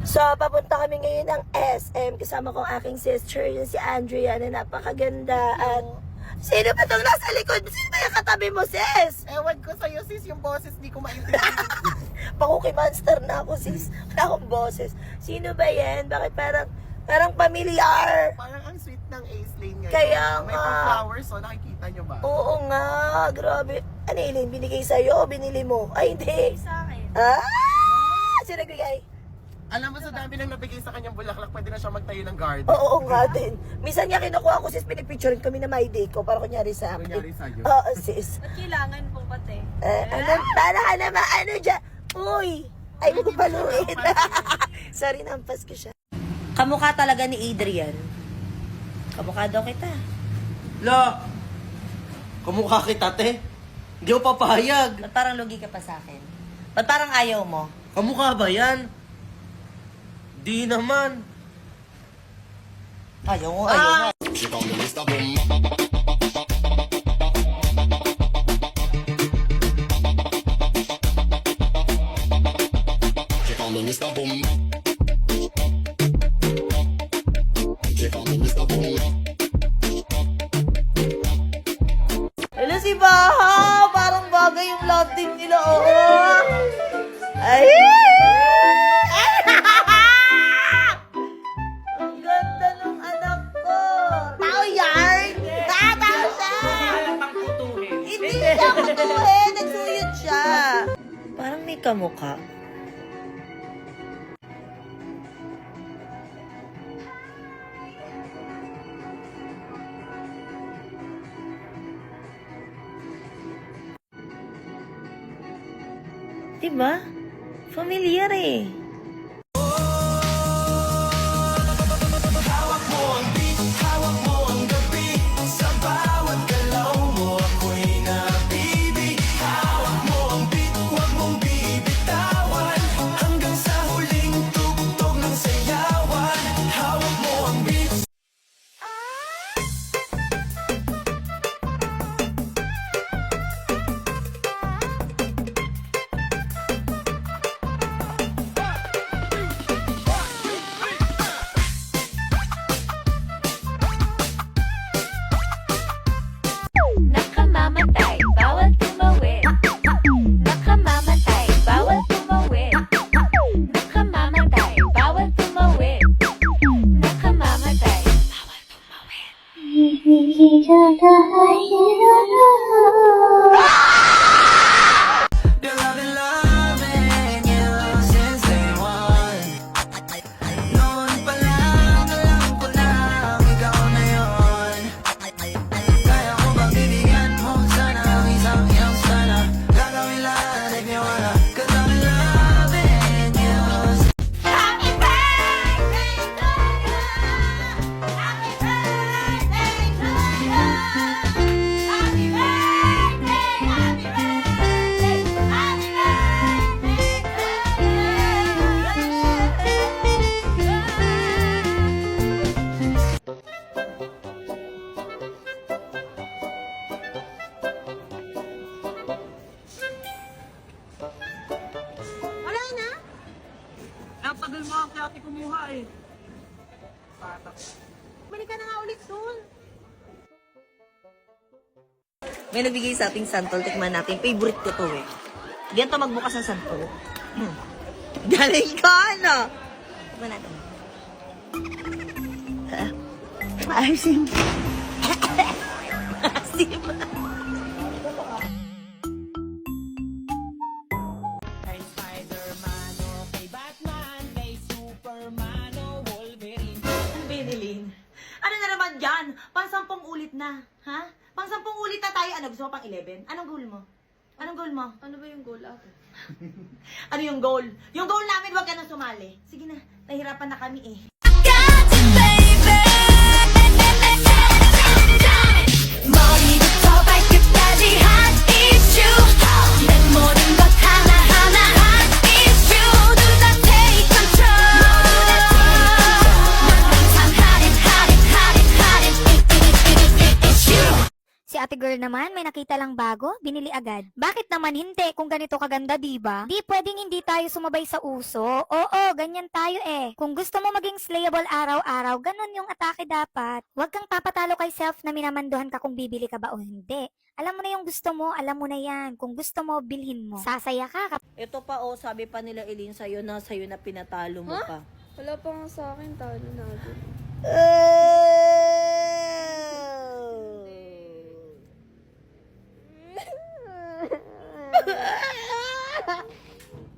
So, papunta kami ngayon ng SM. Kasama ko ang aking sister, yun si Andrea, na napakaganda. At sino ba itong nasa likod? Sino ba yung katabi mo, sis? Ewan ko sa'yo, sis, yung boses di ko maintindihan. Pakuki-monster na ako, sis. Wala akong boses. Sino ba yan? Bakit parang familiar? Parang ang sweet ng Ace Lane ngayon. Kaya May nga. pa-flowers, so nakikita nyo ba? Oo nga, grabe. Ano, Eileen, binigay sa'yo o binili mo? Ay, hindi. Sa akin. Ah! Sino nagbigay? Alam mo, sa dami nang nabigay sa kanyang bulaklak, pwede na siya magtayo ng garden. Oo nga din. Minsan niya kinukuha ko, sis, pinipicturein kami na my day ko para kunyari sa akin. Kunyari sa'yo. Oo, sis. At kailangan po pati. Para ka naman, ano dyan? Uy! Ay, pupaluin. Sorry, nampas ko siya. Kamukha talaga ni Adrian. Kamukha daw kita. La! Kamukha kita, te. Hindi ako papayag. Ba't parang lugi ka pa sa akin? Ba't parang ayaw mo? Kamukha ba yan? Di naman. Ayaw mo, ayaw mo. Hello si Baha! Parang bagay yung love team nila, oo. Ay! Ang ganda ng anak ko! Tao yarn! Tao siya! Hindi siya kutuhin! Nagsuyod siya! Parang may kamukha. Diba? Familiar eh. Nakamamatay, bawal tumawid. Nakamamatay, bawal tumawid. Nakamamatay, bawal tumawid. Nakamamatay, bawal tumawid. They're loving you since day one. Noon pa lang, alam ko lang, ikaw na yun. Kaya ko bang bibigyan mo sana ang isang iyong sana? Gagawin lahat if you wanna, 'cause I'm loving you. Happy birthday to you. Happy birthday to you. Happy birthday, happy birthday, happy birthday to you. Wala na? Ang tagal mo ang kaya kumuha eh. Balik ka na nga ulit doon. May nagbigay sa ating santol. Tikman natin. Favorite ko to eh. Diyan to magbukas ng santol. Galing ka, ano? Tikman natin. Maasim. Maasim. Kay Spider-Man o kay Batman, kay Superman o Wolverine. Benilin. Ano na naman yan? Pang-10 ulit na. Ha? Pang-10 ulit na tayo. Ano? Gusto mo pang 11? Anong goal mo? Anong goal mo? Ano ba yung goal ate? Ano yung goal? Yung goal namin, wag ka na sumali. Sige na, nahihirapan na kami eh. 머리부터 발끝까지 hot issue. 난 모든 것 하나하나 hot issue. 모두 다 take control. 넌 항상 hot it, hot it, hot it, hot it. It's you. Si Ate Girl girl naman, may nakita lang bago, binili agad. Bakit naman hindi kung ganito kaganda, diba? Di pwedeng hindi tayo sumabay sa uso. Oo, ganyan tayo eh. Kung gusto mo maging slayable araw-araw, ganun yung atake dapat. Huwag kang papatalo kay self na minamanduhan ka kung bibili ka ba o hindi. Alam mo na yung gusto mo, alam mo na yan. Kung gusto mo, bilhin mo. Sasaya ka. Ito pa oh, sabi pa nila Eileen sa'yo na pinatalo mo pa. Wala pa nga sa akin, talo na agad.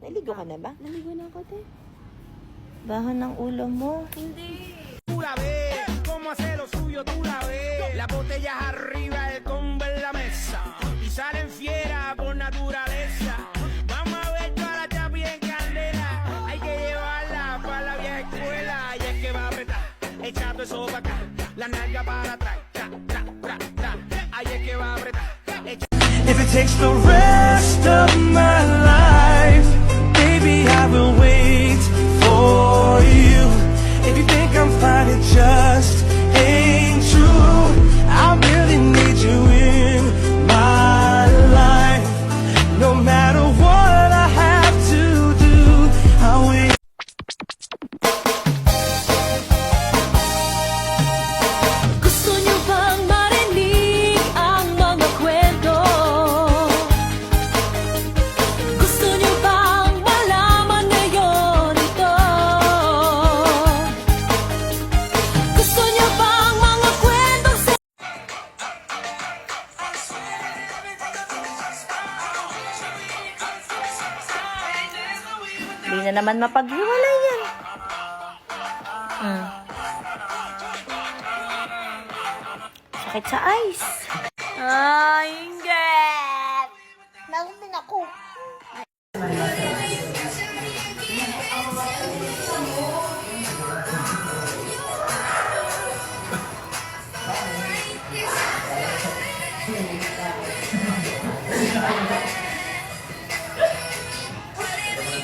Naligo ka na ba? Naligo na ako, te. Bahan ng ulo mo. Tú la ves, cómo hace lo suyo, tú la ves. Las botellas arriba, el combo en la mesa. Y salen fiera por naturaleza. Vamos a ver toda la chapi en candela. Hay que llevarla para la vieja escuela. Y es que va a apretar, echando eso para acá. La nalga para atrás, tra, tra, tra, tra. Ahí es que va a apretar. If it takes the rest of my life, baby, I will wait for you. If you think I'm fine, it just ain't true. I really need you in my life. No matter what I have to do, I will. Gusto niyo bang marinig ang mga kwento? Gusto niyo bang malaman ngayon ito? Gusto niyo bang mga kwentong Hindi na naman mapaghiwalay yan. Sakit sa eyes. Ay, inggit! Nagun din ako.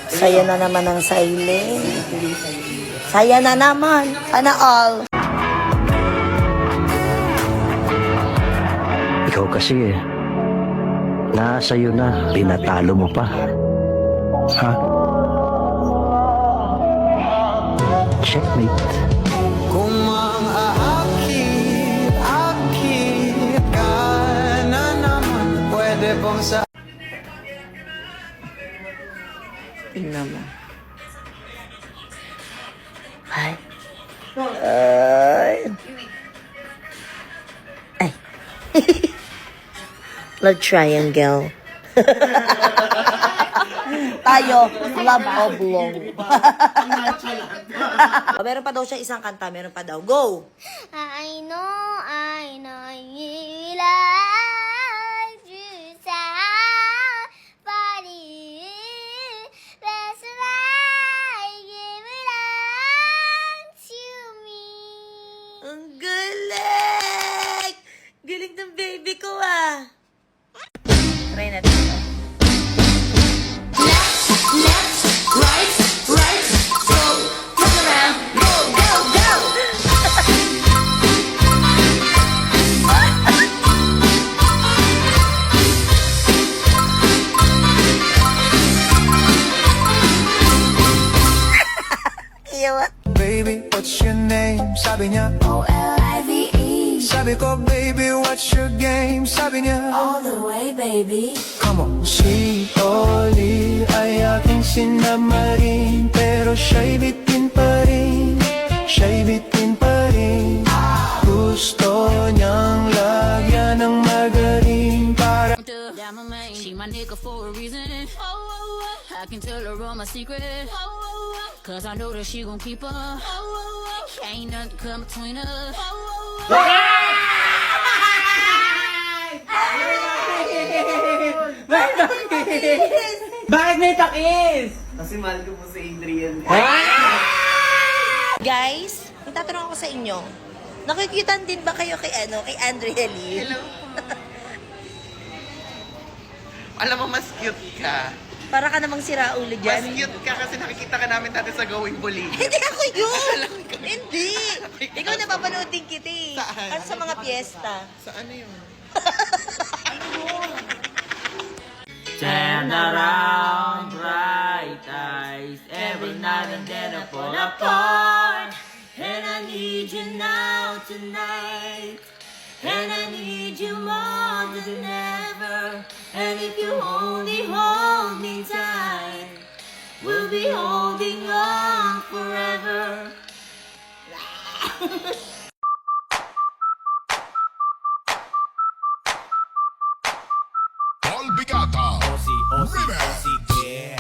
Saya na naman ang silent. Saya na naman. Sana all. Ikaw kasi nasa iyo na, tinatalo mo pa. Ha? Checkmate. Kung mang-aakit ka na naman, pwede bang sa Tingnan mo. Ay. Ay. Ay. Love triangle. Tayo, love oblong. Meron pa daw siya isang kanta, meron pa daw. Go! I know you like you somebody. That's why you belong to me. Ang galing! Galing ng baby ko ah. Try natin ito. Left, right, go, turn around, go, go, go. Iyawa. Baby, what's your name? Sabi niya O-L-I-V-E, Sabi ko, baby, what's your game? Sabi niya all the way, baby. Come on. Si Oli ay aking sinamarin, pero siya'y bitin pa rin. Siya'y bitin pa rin. Gusto niyang lagyan ng magaling para Yeah, my man, she my nigga for a reason. I can tell her all my secrets. Cause I know that she gon' keep her. Ain't nothing come between us. Bakit may takis? Guys, may tatanong ako sa inyo. Nakikitan din ba kayo kay Andrea Lee? Hello. Alam mo, mas cute ka. Para ka namang sira ulo Mas dyan. cute ka kasi nakikita ka namin dati sa Going Bolivia. Hindi ako yun! Hindi! Ikaw napapanood din kita eh. Saan? At sa mga piyesta. Sa ano yun? Turn around, bright eyes. Every night and then I fall apart. And I need you now tonight. And I need you more than ever. And if you only hold me tight, we'll be holding on forever. Sige.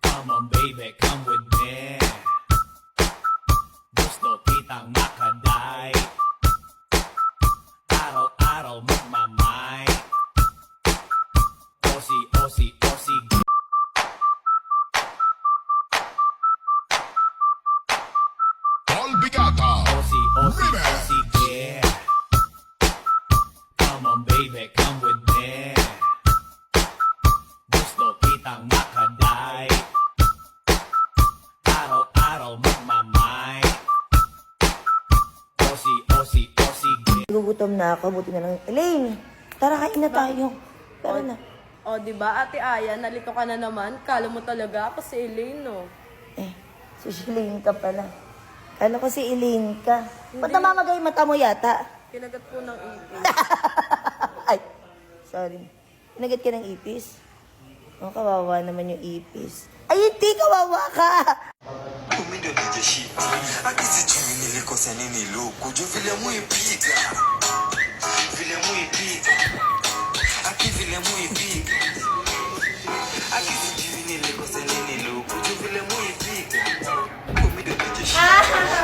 Come on baby, come with me. Gusto kitang makaday. Araw-araw magmamay. O sige. O sige. Come on baby, come with me. Gusto kitang makaday. Araw-araw magmamay. O sige. Gugutom na ako, buti na lang. Elaine, tara kain na tayo. Tara na. O, diba, Ate Aya, nalito ka na naman. Kala mo talaga ako si Elaine, no? Si Elaine ka pala. Kala ko si Elaine ka. Ba't namamagay mata mo yata? Kinagat po ng ipis. Ay, sorry. Kinagat ka ng ipis? Oh, kawawa naman yung ipis. Ay, hindi, kawawa ka! Umindo nijeshiti akisi chumi nilikosa nini luku juu vile muipiga aki vile muipiga akisi chumi nilikosa nini luku juu vile muipiga umindo nijeshiti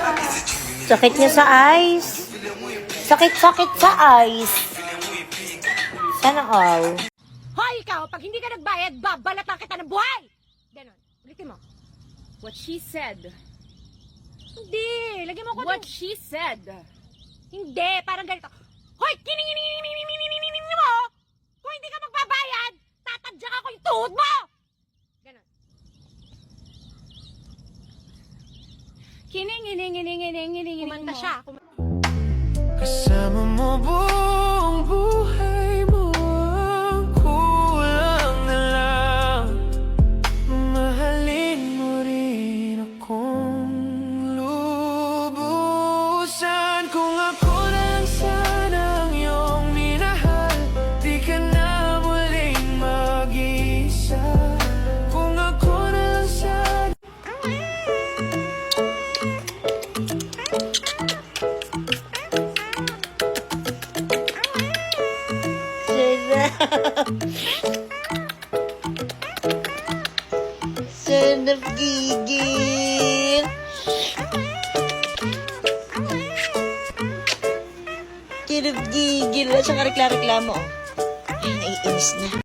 akisi chumi Sakit niya sa eyes. Sakit sa eyes. Sana all. Hoy, ikaw! Pag hindi ka nagbayad, babalatan kita ng buhay! Ganon. Ulitin mo. What she said. Hindi! Lagyan mo ko What she said. Hindi! Parang ganito. Hoy! Kining mo! Kung hindi ka magbabayad, tatadyak ako yung tuhod mo! Ganon. Kining. Kumanta siya. kasama mo buong buhay mo ang kulang na lang mahalin mo rin akong lubusan kung ako lang sana ang iyong minahal di ka na muling mag-isa kung ako lang sana Sarap gigil. Sarap gigil. Wala siyang reklamo. Ay, naiinis na.